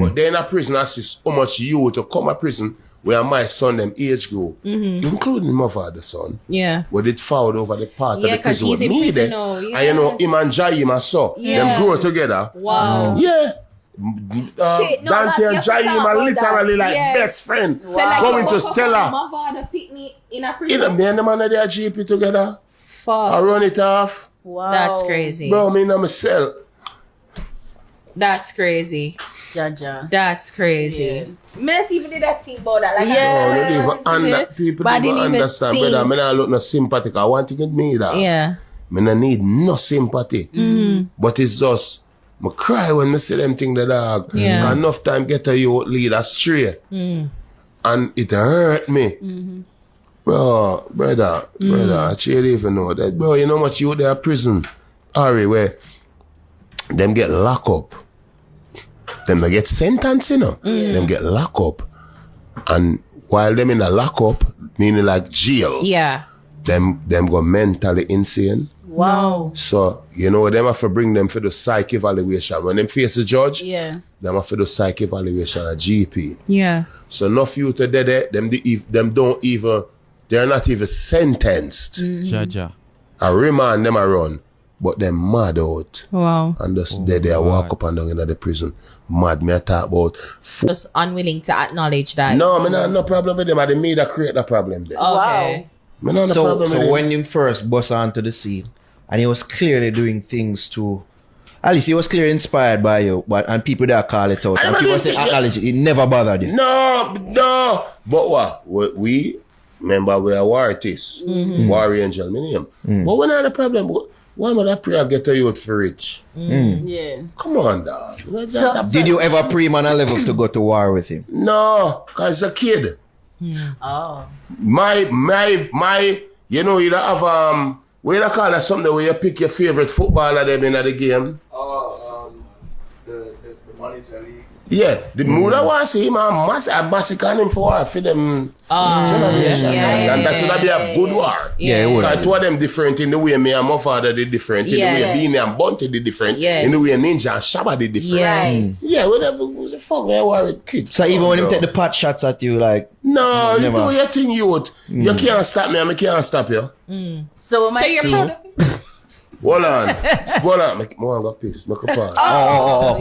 But then a prison, I see so much you to come to prison where my son them age group, including my father's son. Yeah. Where it followed over the part of the prison with me prison there. now, And you know, him and Jaim I saw. Them grow together. Wow. Yeah. Shit, no, Dante and you have to Jaim talk are about literally that. like Yes. best friend. So like Going you to woke Stella. up my father picnic in a prison. Me and the man of their GP together. Fuck. I run it off. Wow. That's crazy. Bro, me and myself. That's crazy. Jaja. That's crazy. Not even did that thing about that. Like People don't even understand, brother. Me not look no sympathy. I want to get me that. Yeah. Me not need no sympathy. But it's just, I cry when I see them thing the dog. Yeah. Enough time get a youth lead astray. And it hurt me. Bro, brother, I can't even know that. Bro, you know how much you there prison? Ari, where them get locked up. Them they get sentenced, you know. Them get locked up. And while them in a lockup, meaning like jail, them go mentally insane. Wow. So, you know, them have to bring them for the psych evaluation. When them face the judge, them have to do psych evaluation at GP. Yeah. So enough you to there, them don't even, they're not even sentenced. Jaja. I remand them around, but them mad out. Wow. And just they walk up and down in the prison. Mad, me I talk about. Just unwilling to acknowledge that. No, me not no problem with them. I me that create the problem there. Okay. Me not no problem with them. So when him first bust onto the scene, and he was clearly doing things to, at least he was clearly inspired by you, and people that call it out, and people say acknowledge it, it never bothered you. No. But what? We, remember we are war artists, war angel, my name. But we not the problem. Why would I pray I get a youth for rich? Yeah. Come on, dog. Did you ever pray him on a level to go to war with him? No, cause a kid. Oh. My, you know, you have what you call that something where you pick your favorite footballer them in the game? The manager league. Yeah, the mood I want to see him Masicka him for them generation. And that would be a good war. Yeah, it would. Because two of them different in the way me and my father did different, in the way Beanie and Bunty did different, in the way Ninja and Shabba did different. Yes. Yeah, whatever was the fuck we war with kids. So even when him take the pot shots at you, like, no, you do your thing, youth. You can't stop me and I can't stop you. So you're proud of him? Hold on. Make more go piss. Make a pause.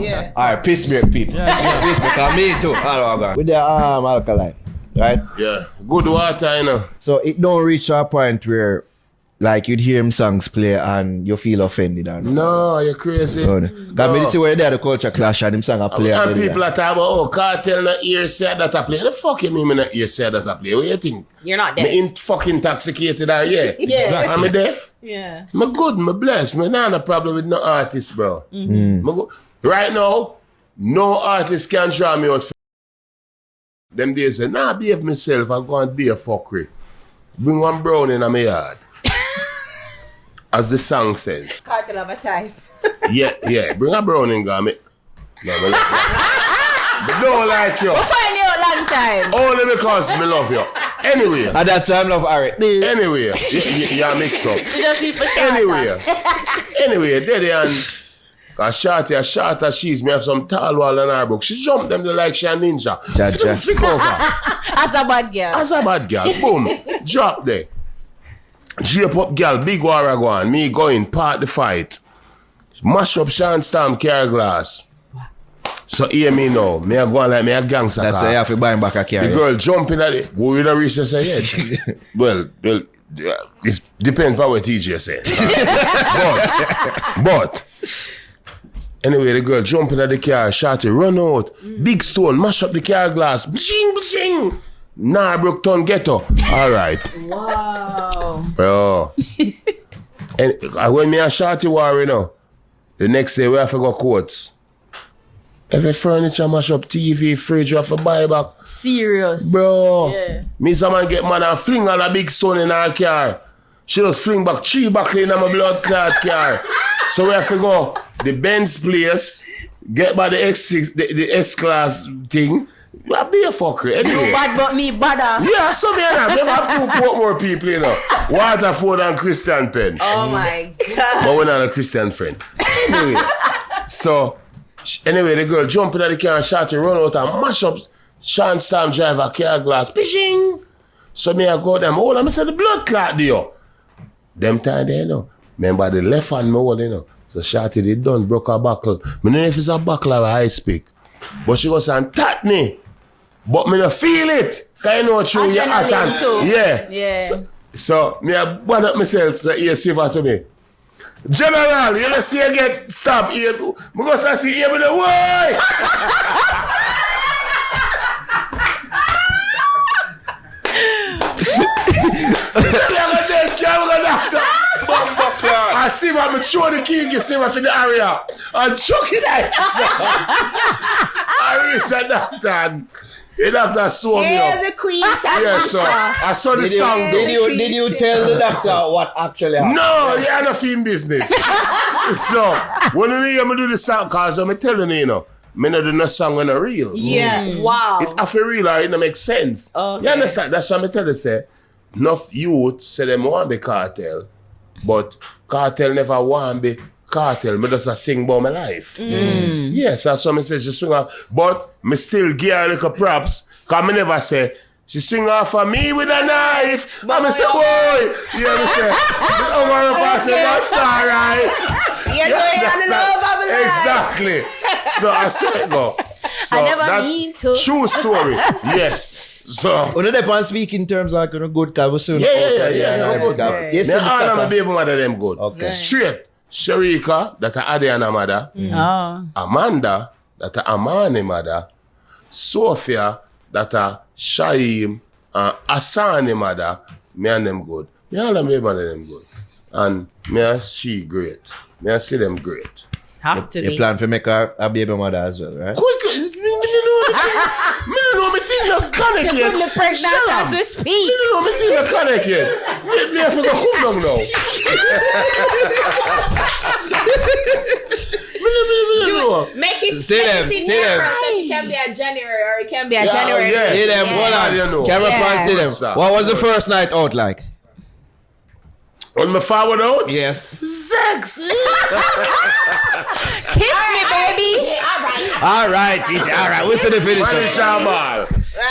yeah. Alright, piss break, people. Piss break, and me too. With the alkaline, right? Yeah. Good water, you know. So it don't reach to a point where, like, you'd hear him songs play and you feel offended. Or no, you're crazy. Because me see where there the culture clash and him song a play. And people are talking about, cartel not ear say that I play. The fuck you mean me not ear say that I play? What you think? You're not deaf. Me fucking intoxicated or yeah? Yeah. Am I deaf? Yeah. Me good, me blessed. Me not a problem with no artist, bro. Me good. Right now, no artist can draw me out. Them days say, nah, behave myself. I go and be a fuckery. Bring one brown in my yard. As the song says. Cartel of a type. Yeah. Bring a brown in, go me. No, me like you. But don't like you. We'll find you a long time. Only because me love you. Anyway. And that's why I love Ari. Anyway. You mix up. You just need for Anyway, Daddy and a shorter she's me have some tall wall in her book. She jumped them like she a ninja. Flick over. As a bad girl. Boom. Drop there. Drape up girl, big war go on. Me going, part the fight. Mash up Sean Storm car glass. So hear me now. Me a go on like me a gangster. That's why you have to buy him back a car. The girl jumping at it. Go with a reach say head. well, it depends on what TJ say. But anyway, the girl jumping at the car, shouting, run out. Big stone, mash up the car glass. Bshing, bshing. Nah, broke ton ghetto. All right. Wow. Bro. And when me a shorty war, you know, the next day we have to go courts. Every furniture mash up, TV, fridge, you have to buy back. Serious. Bro. Yeah. Me someone get man and fling all a big stone in her car. She just fling back 3 back in my blood clot car. So we have to go the Benz place, get by the X6, the S-Class thing. I be a fucker anyway. You bad but me badder. Yeah, so me and them have 2 more people, you know. Waterford and Christian Penn. Oh my God. But we're not a Christian friend. Anyway, so Anyway, the girl jump in the car and shot run out and mash up Sean Storm driver car glass. Pishing! So me I go them hold and I say the blood clot there. Them time there, you know. Remember the left hand me hold, you know. So Shorty did done, broke her buckle. I don't know if it's a buckle or a ice pick. But she goes and tat me. But me don't feel it. Cause you know through your hat and yeah. So me I bad up myself so he silver to me. General, you know see you get stabbed here. Because I see here with the way. I see what I'm throw the key, you see what for the area. And chuck it out. I reached the doctor. The doctor saw me up. the queen. Yeah, so I saw the sound. Did you tell the doctor what actually happened? No, you had a film business. So when you hear me do the sound, cause I'm telling you, you know, me not do no song when it's real. Yeah. Wow. It have to real or it don't make sense. Okay. You understand? That's what I tell you, say. Enough youth say them want the cartel, but cartel never want the cartel. Me just a sing about my life. Yes, that's what I say. She swing off, but me still give her like a props. Cause me never say she swing off for me with a knife. But me say, boy, you know me say, over the pass, that's alright. Exactly. So I saw it go. So I never that mean to. true story. Yes. So. When they can speak in terms of like good conversation. Yeah, good. Yes, Me all of my baby mother them good. Okay. Straight. Sharika, that a Adiana mother. Oh. Amanda, that a Amani mother. Sophia, that a Shaim, Asani mother. Me and them good. Me all of my baby mother them good. And me and she great. Me and see them great. Have to You be. plan to make her a baby mother as well, right? Quick, me don't know me thing no connect yet. Fully pregnant as we speak. Me don't know me thing no connect yet. Me have to go home long now. Me don't know. Make it See them, split in see them. April, so she can be a January or it can be a Yeah, January. yeah. See them, hold on. You know. Camera Yeah. pan, see them. What's that? What was the first night out like? On my forward out? Yes. Sex! Kiss me, baby. All right, teacher. All right. What's the Man is definition? Jamal.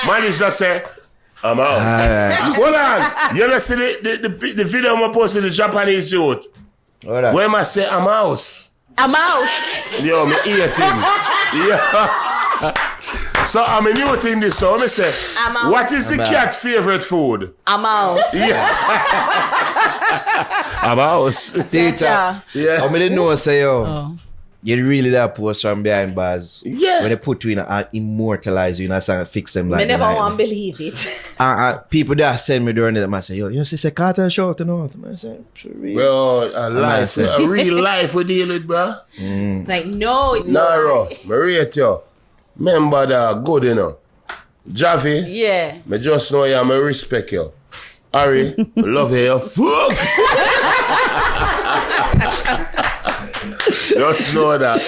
Man is just say, I'm out. Hold on. You know see the video I posted the Japanese youth. Hold on. When I say I'm house. I'm out. Yo, me eating. Yeah. So I'm a new thing this, so let me say, I'm out. what is the cat favorite food? I'm out. Yeah. I'm house. Teacher. Yeah. I didn't know, say, yo. You really that post from behind bars. Yeah. When they put you in and immortalize you in a song and fix them like Me never that. want to believe it. People that send me during it, I say, yo, you see, say, cartel show to know. I say, Well, a life, say. a real life we deal with, bruh. It's like, no, it's Naro, me rate you. Remember that good, you know. Javi, Yeah. me just know you, me respect you. Harry, me love you, fuck. Just know that.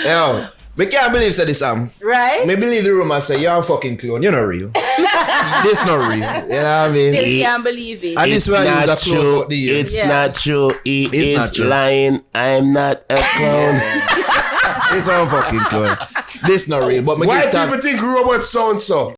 yo, we can't believe say this, Right? Me believe the rumor say you're a fucking clone. You're not real. This not real. You know what I mean? Still can't believe it. And this why I use a clone for the year. It's Yeah. not true. He It's is not true. lying. I'm not a clown. It's not a fucking clone. This not real. But me Why give thank- people think robot sound so?